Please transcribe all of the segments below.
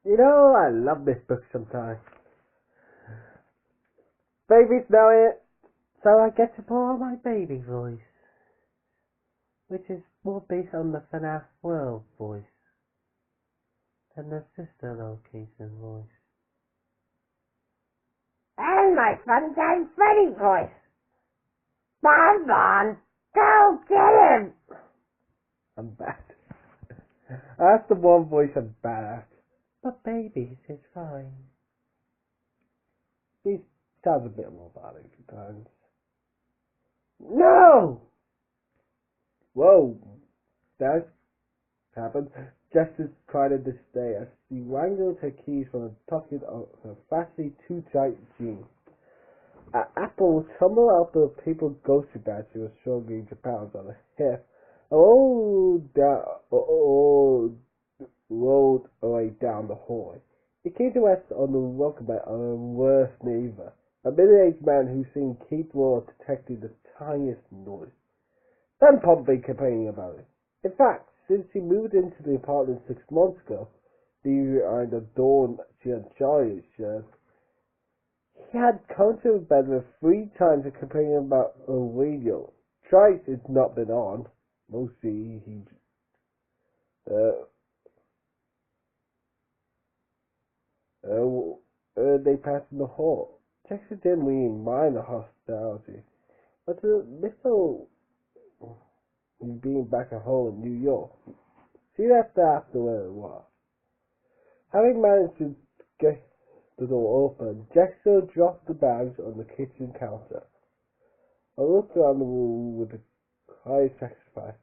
You know, I love this book sometimes. Babies know it, so I get to put on my baby voice, which is more based on the FNaF world voice than the sister location voice. And my fun time Freddy voice. Bon, go get him! I'm bad. That's the one voice I'm bad at. But babies is fine. He sounds a bit more bothered sometimes. No! Whoa! That happened just as quite this day as she wrangled her keys from the pocket of her vastly too tight jeans. An apple tumbled out the paper grocery bag she was struggling to pound on her hip. Rolled away down the hallway. It came to rest on the welcome mat of her worst neighbor, a middle-aged man who seemed capable of detecting the tiniest noise, then promptly complaining about it. In fact, since she moved into the apartment 6 months ago, leaving behind the door she had charged, he had come to her bedroom 3 times and complaining about a radio. Twice it's not been on. Mostly they passed in the hall. Jackson didn't really mind the hospitality, but the little being back at home in New York, she left after where it was. Having managed to get the door open, Jackson dropped the bags on the kitchen counter. I looked around the room with a high satisfaction.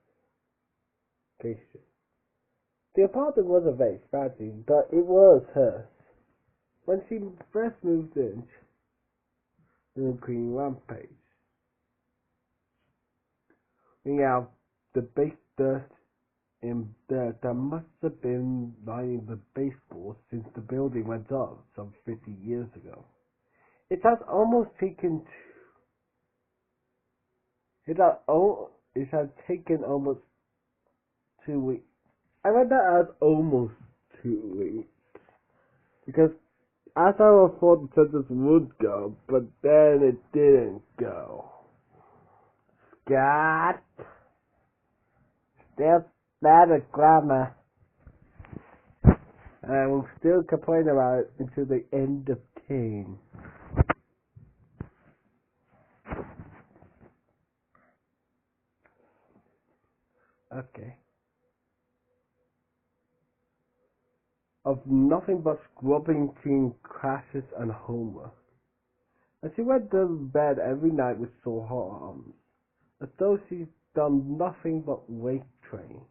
The apartment wasn't very fancy, but it was hers. When she first moved in the green rampage, bringing out the baked dust in there that must have been lining the baseboards since the building went up some 50 years ago. It had taken almost 2 weeks. I read that as almost 2 weeks because as I thought the sentence would go, but then it didn't go. Scott, still bad at grammar. And I will still complain about it until the end of time. Okay. Of nothing but scrubbing between classes and homework. And she went to bed every night with sore arms, as though she'd done nothing but weight training.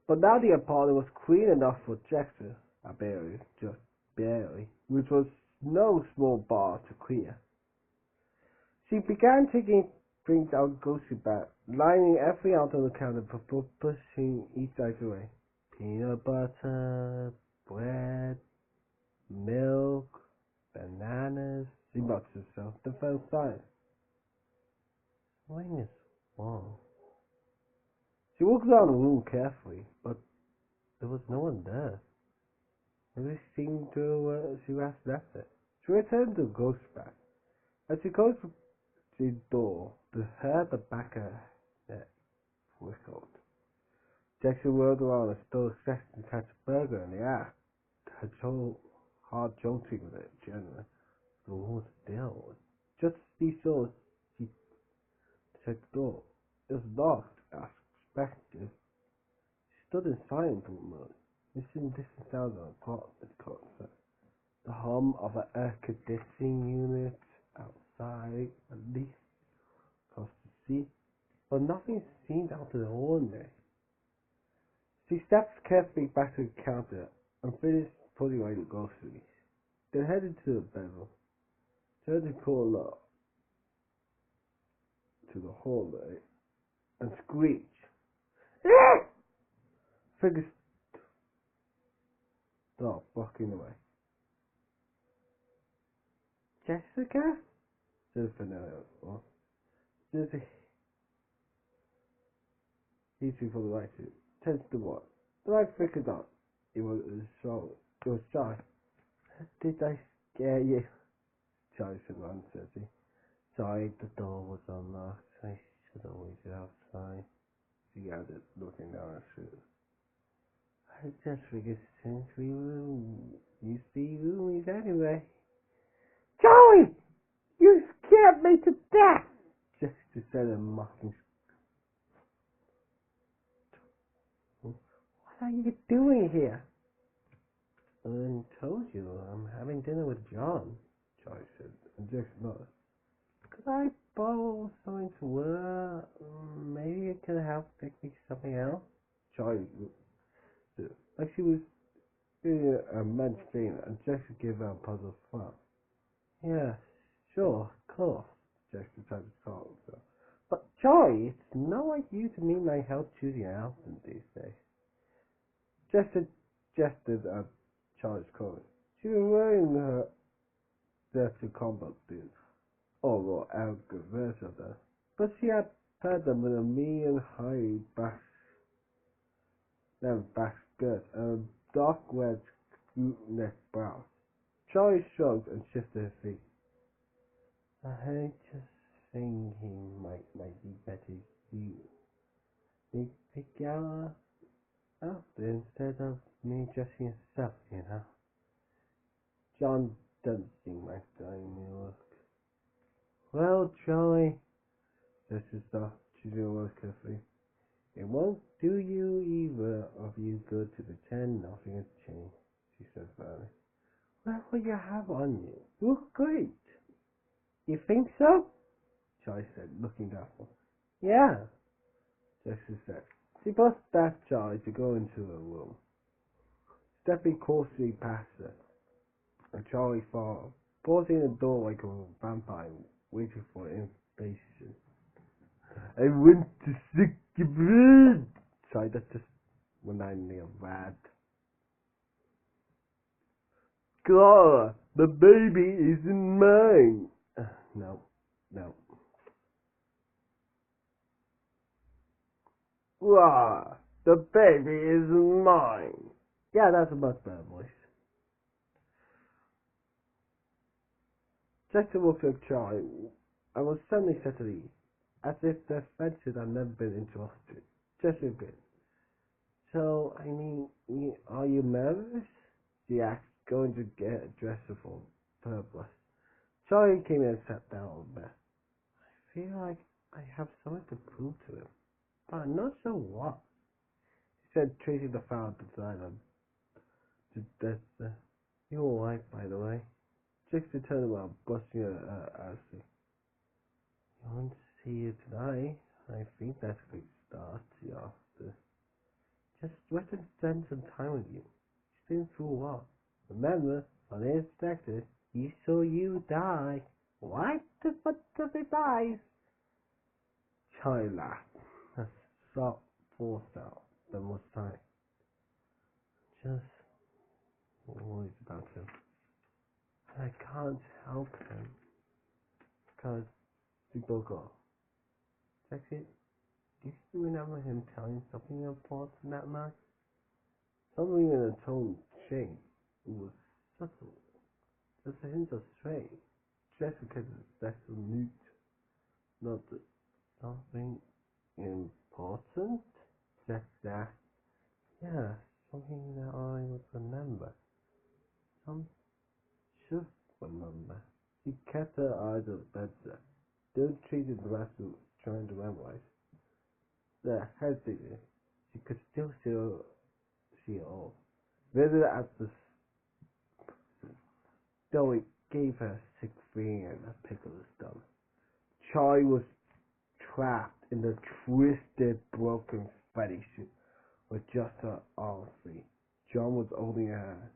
But now the apartment was clean enough for Jackson, just barely, which was no small bar to clear. She began taking things out grocery bag, lining everything out on the counter before pushing each item away. Peanut butter, bread, milk, bananas. She mutters herself, then fell silent. Something is wrong. She walked around the room carefully, but there was no one there. Maybe she left it. She returned to the ghost bag. As she closed the door, the hair at the back of her neck whistled. Jackson whirled around and still expecting to catch a burger in the act. Her heart jolting with it, generally. The room was still. Just as she saw it, she checked the door. It was locked, as expected. She stood in silence for a moment, listening to distant sounds of the apartment concert. The hum of an air conditioning unit outside, at least across the sea, but nothing seemed out of the ordinary. She stepped carefully back to the counter and finished putting away the groceries, then headed to the bedroom, turned the corner to the hallway, and screeched. Figure stopped walking away. Jessica? Said Fernando. There's a easy for the right to tends to what? The right figured out. It was solid. It was Joy. Did I scare you? Joy said uncertainly. Sorry, the door was unlocked. I should have waited outside. She added, looking down her shoes. I just figured since we were used to be roomies anyway. Joey! You scared me to death! Jessica said in mocking. What are you doing here? I told you I'm having dinner with John, Joy said, and Jessica nodded. Could I borrow something to wear? Maybe you can help pick me something else? Joy, like she was doing a munchkin, and Jessica gave her a puzzled smile. Yeah, sure, of course, Jessica tried to solve herself. But Joy, it's not like you to need my help choosing an outfit these days. Jessica suggested a Charlie's clothes. She was wearing her dirty combat boots, although a good version of them. But she had paired them with a medium high back skirt and a dark red neck blouse. Charlie shrugged and shifted his feet. I just think he might be better you. They pick out instead of me dressing yourself, you know. John doesn't seem like doing me work. Well, Charlie, this is the choosing words carefully. It won't do you either of you good to pretend nothing has changed, she said firmly. Well, what you have on you? You look great. You think so? Charlie said, looking doubtful. Yeah, Jessica said. She both asked Charlie to go into her room. Stepping cautiously past her, and Charlie followed, pausing in the door like a vampire, waiting for invitation. I want to suck your blood! Sorry, that's just when I'm near rat. Clara, the baby isn't mine! No. Wow, the baby isn't mine. Yeah, that's a much better voice. Jessica looked at Charlie and was suddenly set at ease, as if their friendship had never been interrupted. Just a bit. So, I mean, are you nervous? She asked, going to get a dresser for her blush. Charlie came in and sat down on the bed. I feel like I have something to prove to him, but I'm not sure what. She said, tracing the file beside him. You're alright, by the way. Jessica turned around, blushing at Ashley. You want to see you tonight? I think that's a good start, she asked. Just let him spend some time with you. He's been through a lot. Remember, unexpected, he saw you die. What? What does it die? Charlie laughed. A soft forced out. Then was silent. Just worried about him. I can't help him. Because we broke off. Sexy, do you remember him telling something important that night? Something in a tone changed. It was subtle. Just a hint of strange. Jessica's special mood. Not something important? Jessica. Yeah, something that I would remember. Some should remember. She kept her eyes on the bedside. Don't treat the rest of trying to memorize. The hesitated. She could still see it all. Whether at the stoic gave her a sick feeling and a pick of the stomach. Charlie was trapped in the twisted, broken fetish suit with just her arms free. John was holding her hand.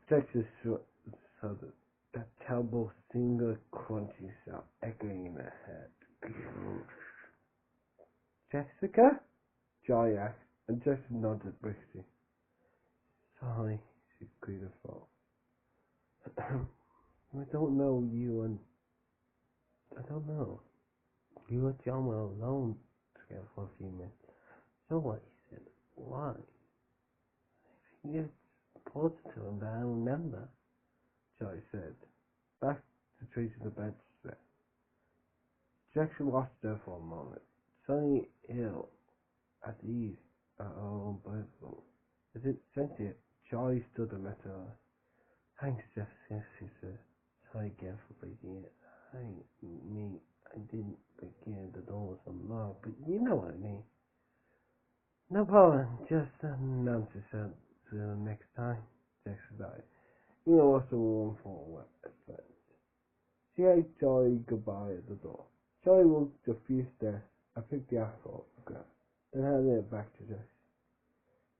Texas shuddered. That terrible single crunchy sound echoing in her head. Jessica? Charlie asked, and Jessica nodded briskly. Sorry, she cleared her throat. I don't know you and... I don't know. You and John were alone together for a few minutes. So what? He said. Why? I think it's important to him that I remember, Charlie said. Back to tracing the bed set. Jackson watched her for a moment, suddenly ill at ease at her own bedroom. As it sentient, Charlie stood and met her. Thanks, Jefferson, she said. Sorry again for breaking it. I didn't begin the door was unlocked, but you know what I mean. No problem, just announce yourself to the next time, Jackson died. You know what's the room for at first. She gave Charlie goodbye at the door. Charlie walked a few steps and picked the apple off the ground, then handed it back to Jackson.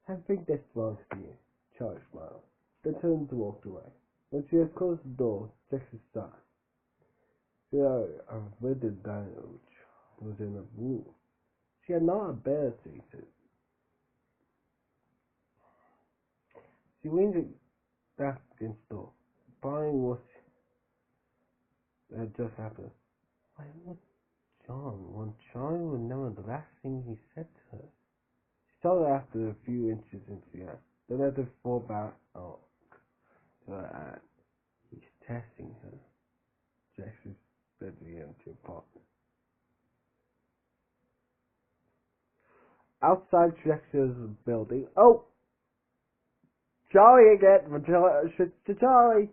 I think this belongs to you, Charlie smiled, then turned to walk away. When she had closed the door, Jackson sighed. A written diary which was in a room. She had not ability to. She leaned back against the door, pondering what had just happened. Why would John want Charlie would know the last thing he said to her? She started after a few inches into the air, then let it fall back out to her hand. He's testing her. Jackson said to the empty apartment. Outside Jackson's building. Oh! Charlie again! To Charlie!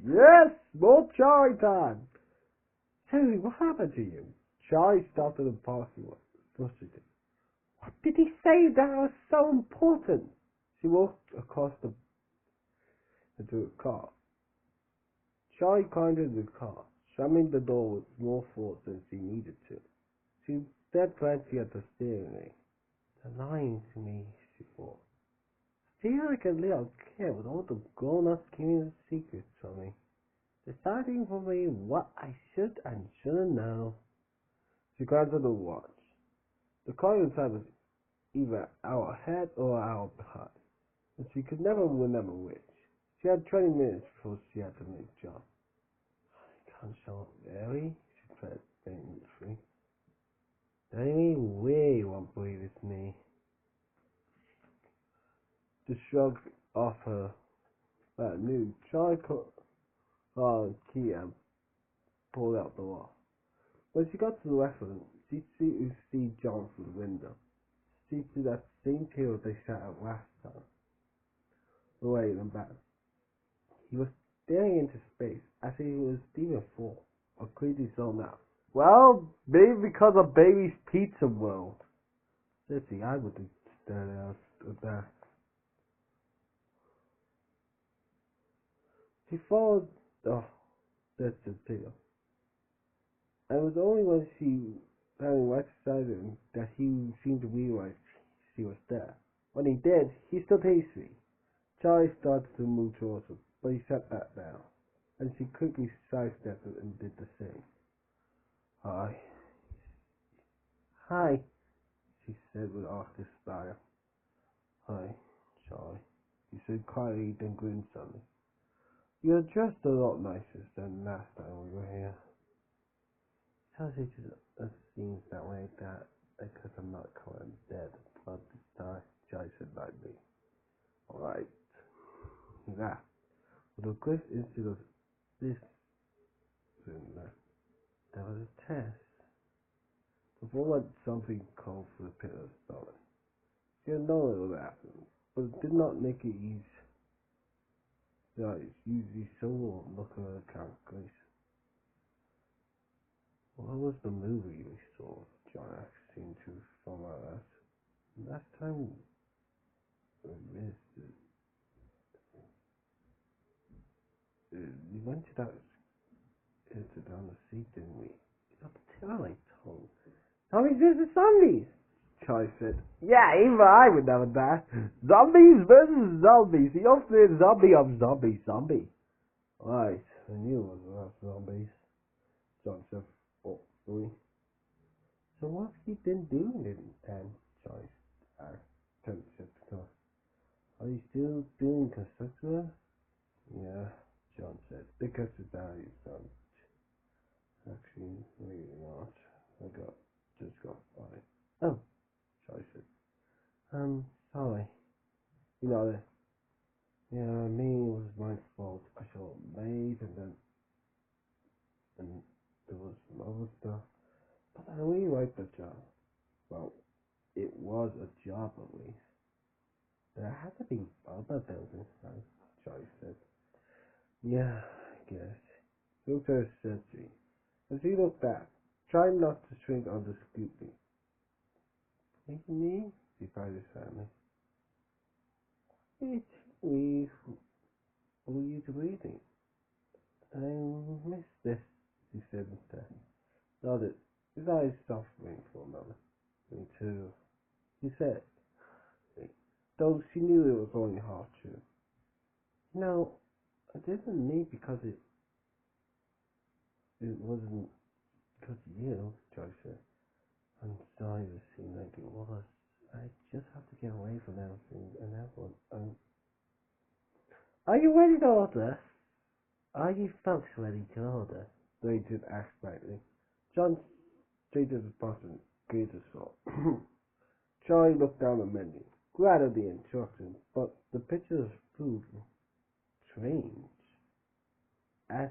Yes! More Charlie time! Susie, what happened to you? Charlie started a party one. Frustrated. What did he say that was so important? She walked across into a car. Charlie climbed into the car, slamming the door with more force than she needed to. She stared blankly at the steering wheel. They're lying to me, she thought. I feel like a little kid with all the grown-ups keeping secrets from me, deciding for me what I should and shouldn't know. She glanced at the watch. The clock inside was either hour ahead or hour behind, and she could never remember which. She had 20 minutes before she had to make a jump. I can't show up early, she said faintly. The only way won't believe it's me. To shrug off her new Charlie caught the key and pulled out the lock. When she got to the restaurant, she could see John through the window. She stood at the same table they sat at last time, away and back. He was staring into space as he was even full, or clearly zoned out. Well, maybe because of Baby's Pizza World. Sissy, I would have stared at that. She followed that's the tail. And it was only when she found right beside him that he seemed to realize she was there. When he did, he stood hastily. Charlie started to move towards him, but he sat back down, and she quickly sidestepped it and did the same. Hi. Hi, she said with an awkward smile. Hi, Charlie, he said quietly, then grinned suddenly. You're dressed a lot nicer than last time we were here. Tells you it seems that way that because I'm not quite dead, but this time, Charlie said lightly. Alright. He laughed. With a quick instant of this, there was a test. Before what something called for the pit of the stomach. She had known it would happen, but it did not make it easy. It's usually so look at her calculation. What was the movie we saw? John asked, seemed to from our last time we missed it. We went to that down the seat, didn't we? Up till I told. Zombies versus zombies! Charlie said. Yeah, even I would know that. Zombies versus zombies. The ultimate zombie of zombie. Right, I knew it was about zombies. John said thoughtfully. So what's he been doing then? Charlie asked. Are you still doing construction? Yeah, John said. Because the value son. Actually, maybe not. Just got fired. Oh, Charlie said. Sorry. You know, Yeah, I mean, it was my fault. I should have made, and there was some other stuff. But I really liked the job. Well, it was a job at least. There had to be other things inside, Joyce said. Yeah, I guess. He looked at her surgery. As he looked back, trying not to shrink under scrutiny. What do you mean? She tried to say me. It we were you deleting? I missed this, he said instead. Nodded. His eyes softening for a moment. Me too, he said, though she knew it was only half true. No, I didn't mean because it wasn't because of you, Joyce said. I'm sorry it seemed like it was. I just have to get away from everything and everyone. Are you ready to order? Are you folks ready to order? They did ask slightly. John straightened his boss and gave a thought. Charlie looked down the menu, glad of the instructions, but the picture of food was strange, as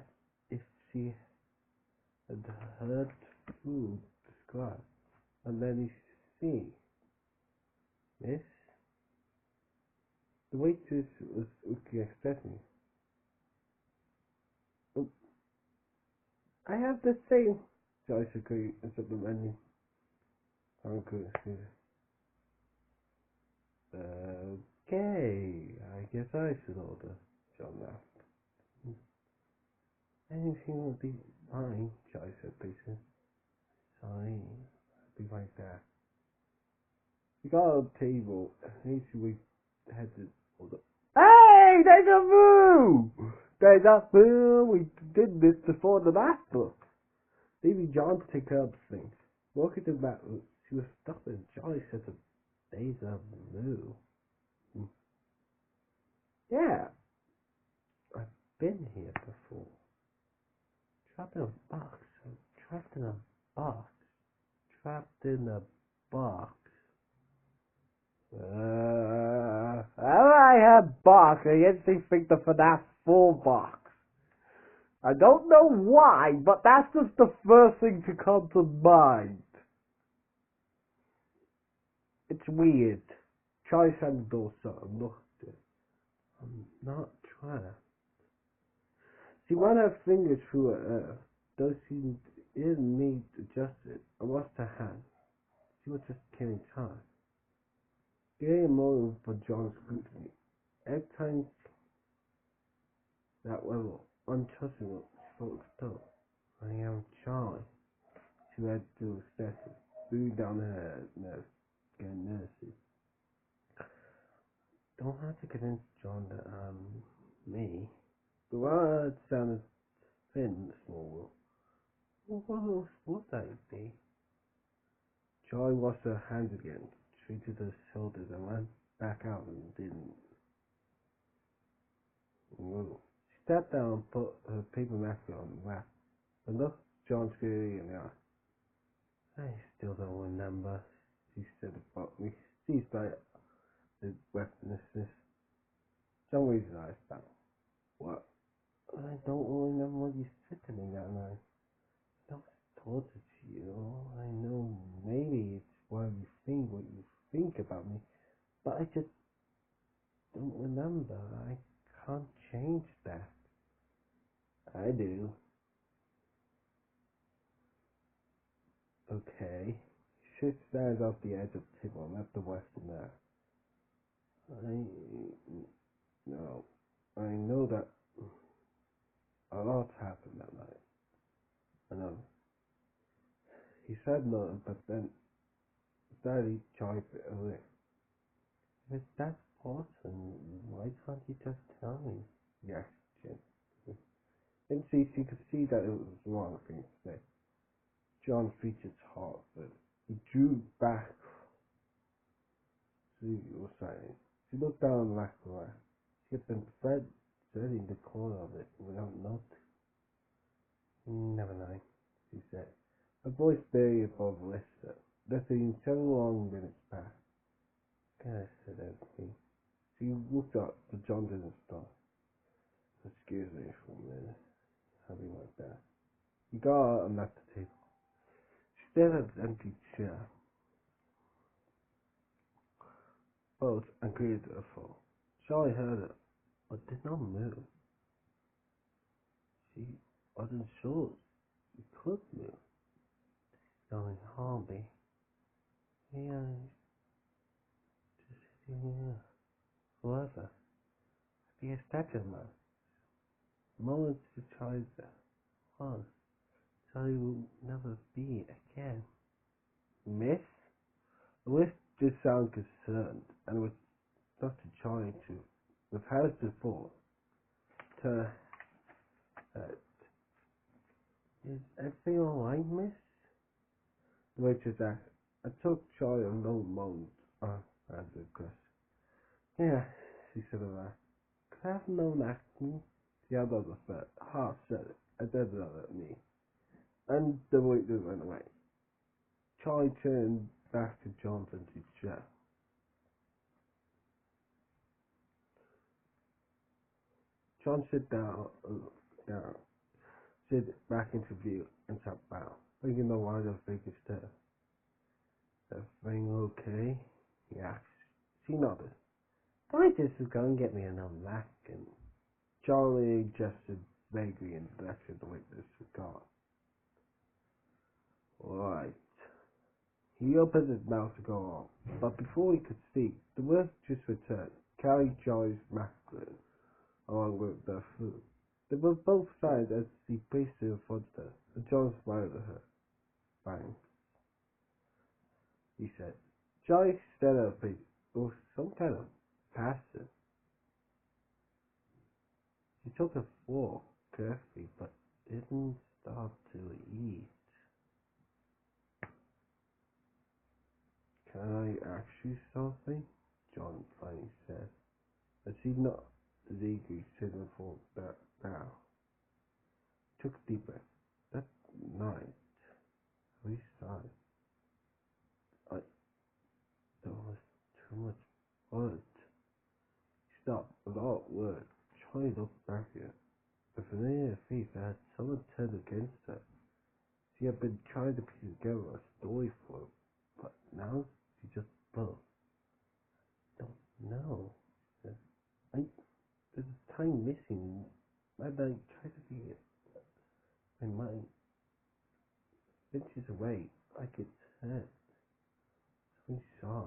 if she had heard food described. And then he see, miss, the waitress was looking at me. Oh, I have the same, Joyce agreed and said the menu. I'm good. Okay, I guess I should order, John laughed. Anything will be fine, Joyce said patiently. Sorry, I'll be right back. He got on the table and hastily headed for the. Hey, deja vu! Deja vu! We did this before the last book. Leaving John to take care of things. Walking to the back, she was stuck with a jolly sense of deja vu. Yeah, I've been here before. Trapped in a box. Trapped in a box. Trapped in a box. I have box. I instantly think the FNaF full box. I don't know why, but that's just the first thing to come to mind. It's weird. Try some door something. Look, I'm not trying to. She ran her fingers through her hair, though she didn't need to adjust it or washed her hands. She was just killing time. Getting a moment for John's scrutiny. Every time that level, untrustable, she felt stuck. I am Charlie. She read through the session, breathing down her nose, getting nervous. Don't have to convince John that me. The word sounded thin in the small world. What else would that be? Charlie washed her hands again, treated her shoulders, and went back out and didn't move. She sat down and put her paper mask on the lap and looked John squarely in the eye. I still don't remember, she said abruptly, seized by his breathlessness. John raised his eyes back. What? I don't remember what you said to me that night. I was told it to you. I know maybe it's why you think what you think about me, but I just don't remember. I can't change that. I do. Okay. She shook his eyes off the edge of the table and left the western there. No. I know that a lot happened that night. I know. He said no, but then suddenly Charlie bit away. If it's that important, why can't you just tell me? Yes, Jim. And she could see that it was the wrong thing to say. John's features hard, but he drew back. She was silent. She looked down and laughed away. She had been threading the corner of it without noticing. Never mind, she said. Her voice barely above a whisper. Letting 7 long minutes pass. Gotta said everything. She looked up, but John didn't stop. Excuse me for a minute. Something like that. He got out and left the table. She stared at the empty chair. Both agreed to her fall. Charlie heard it, but did not move. She wasn't sure she could move. Going Harvey. Yeah, just sitting here forever. Be a statue man. The moment to Charlie was, Charlie will never be again. Miss? The wish did sound concerned, and it was not to Charlie to, with house before, to is everything alright, miss? The waitress asked. I took Charlie a no moment. Answered Chris. Yeah, she said aloud. Could I have known acting? The other said, half said it, and then another at me. And the waitress went away. Charlie turned back to Jonathan's chair. John sit back into view and sat down, thinking the wider figure stare. Everything okay? He asked. She nodded. I just was going to get me another Mac, and Charlie gestured vaguely in the direction the witness was gone. Right. He opened his mouth to go on, but before he could speak, the waitress returned, carrying Charlie's macaroon along with their food. They were both silent as he placed it in front of her, and John smiled at her. Thanks, he said. Charlie stared at her face. It was some kind of passion. She took a fork carefully, but didn't stop to eat. Can I ask you something? John finally said, as he not as eagerly set the fork down. Took a deep breath. That night, we sighed. There was too much blood. He stopped without a word. Charlie looked back at her. The familiar face had someone turned against her. She had been trying to piece together a story for him, but now she just broke. Don't know. There's a time missing, and I try to be my mind. Inches away, like it's hurt. Something saw.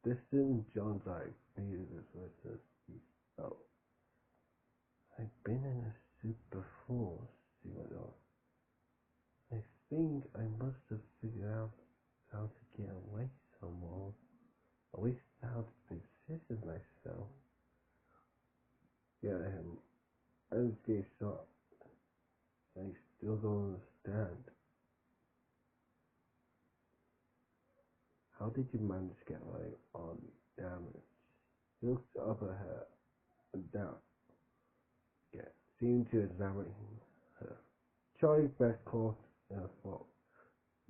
Distant John's eye faded as he felt. I've been in a suit before, she went on. I think I must have figured out how to get away somehow. At least how to position myself. Yeah, I just gave shot. I still don't understand. How did you manage to get away on damage? He looked up at her and down. Yeah, seemed to examine her. Charlie's breath caught in her throat,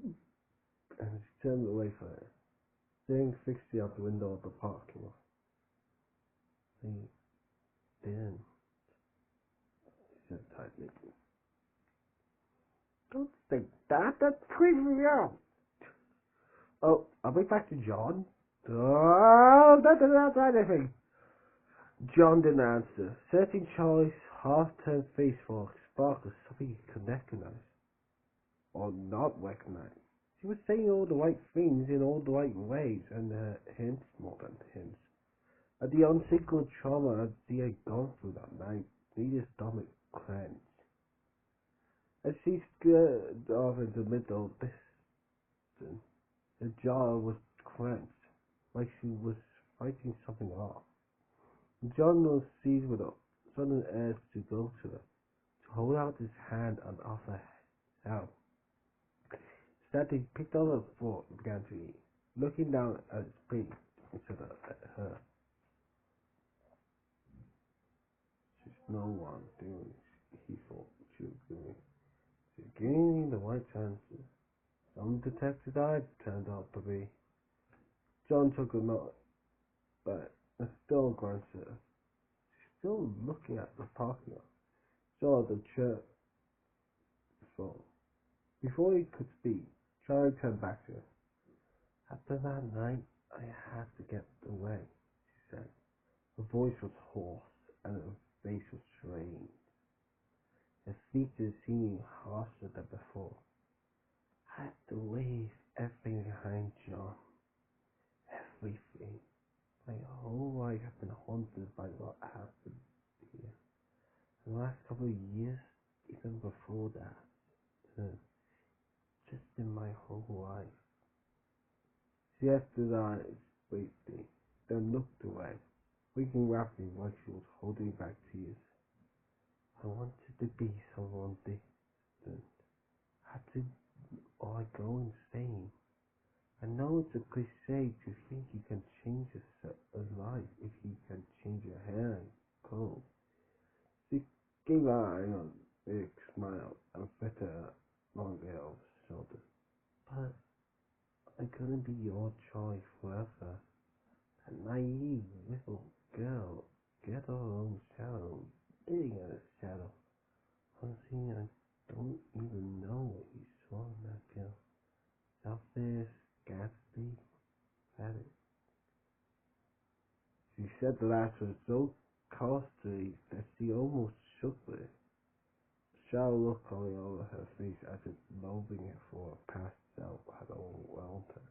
and she turned away from her, staring fixedly out the window of the parking lot. They didn't, she said tightly. Don't think that. That's creeping me out. Oh, I'll be back to John. Oh, that's anything. John didn't answer, searching Charlie's half-turned face for a spark of something he could recognize. Or not recognize. She was saying all the right things in all the right ways, and her hints more than hints. At the unsacred trauma she had gone through that night, made his stomach clench. As she stood off in the middle distance, her jaw was clenched, like she was fighting something off. John was seized with a sudden urge to go to her, to hold out his hand and offer help. Instead, he picked up a fork and began to eat, looking down at his plate instead of at her. She's no one doing, he thought, she was doing. She's gaining the right chances. Some detectives I turned out to be. John took a note, but and still grunted. She's still looking at the parking lot. Saw the church phone. Before he could speak, Charlie turned back to her. After that night, I had to get away, she said. Her voice was hoarse and her face was strained. Her features seemed harsher than before. I had to leave everything behind, John. Everything. My whole life has been haunted by what happened here. The last couple of years, even before that, just in my whole life. She had her eyes briefly, then looked away, winking rapidly while she was holding back tears. I wanted to be someone distant. Had to, or I go insane. I know it's a cliche to think you can change a life if you can change your hair and clothes. She gave her eye a big smile and put her long hair over his shoulders. But I couldn't be your choice forever. That naive little girl get her own shadow, getting at a shadow. Honestly, I don't even know what you saw in that girl. Selfish, Gatsby, Pathetic. She said the last was so costly that she almost shook with it. A shallow look coming over her face as if loathing for her past self had overwhelmed her.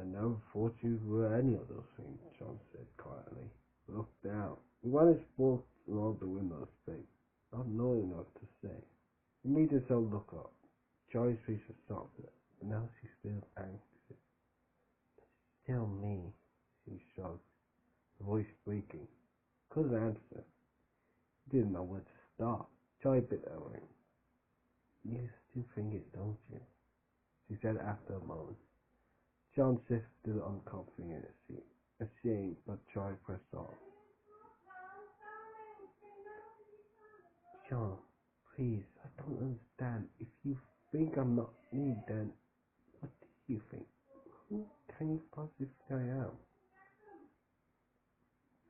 I never thought you were any of those things, John said quietly. Look down. He wanted walked along the window space, not knowing what to say. He made himself look up. Joy's face was softer, but now she still anxious. Tell me, she shrugged, her voice breaking. Couldn't answer. He didn't know where to start. Joy bit her ring. You still think it, don't you? She said after a moment. John shifted uncomfortably in his seat. Ashamed, but Joy pressed on. John, please, I don't understand. If you think I'm not me, then what do you think? Who can you possibly think I am?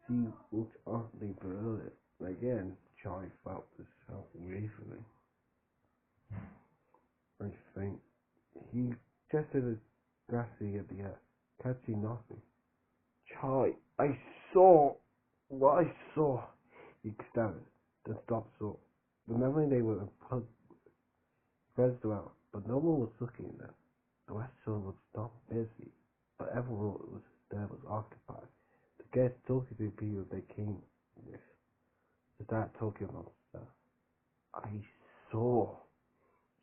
She looked oddly bewildered. Again, Joy felt herself wavering. I think he gestured grassy at the earth, catching nothing. Joy, I saw what I saw, he stammered, then stopped short. Remembering they were pressed around, but no one was looking at them. The restaurant was not busy, but everyone was occupied. The guests talking to the people they came with. To start talking about stuff. I saw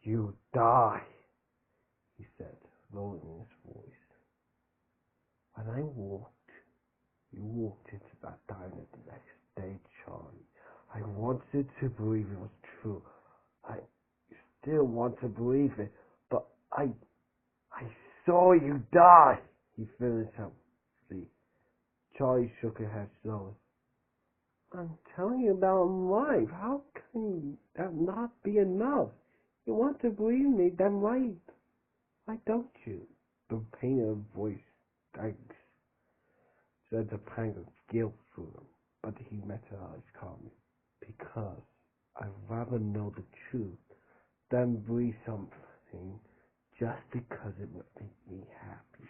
you die, he said, lowering his voice. When you walked into that diner the next day, Charlie. I wanted to believe it was true. I still want to believe it, but I saw you die, he finished up. Charlie shook her head slowly. I'm telling you about life. How can that not be enough? You want to believe me, then why don't you? The pain in her voice sent a pang of guilt through him, but he met her eyes calmly. Because I'd rather know the truth than believe something just because it would make me happy.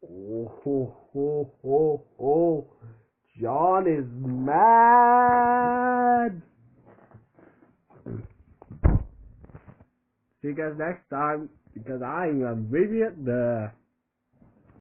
Oh, ho, ho, ho, ho. John is mad. See you guys next time, because I am Vivian the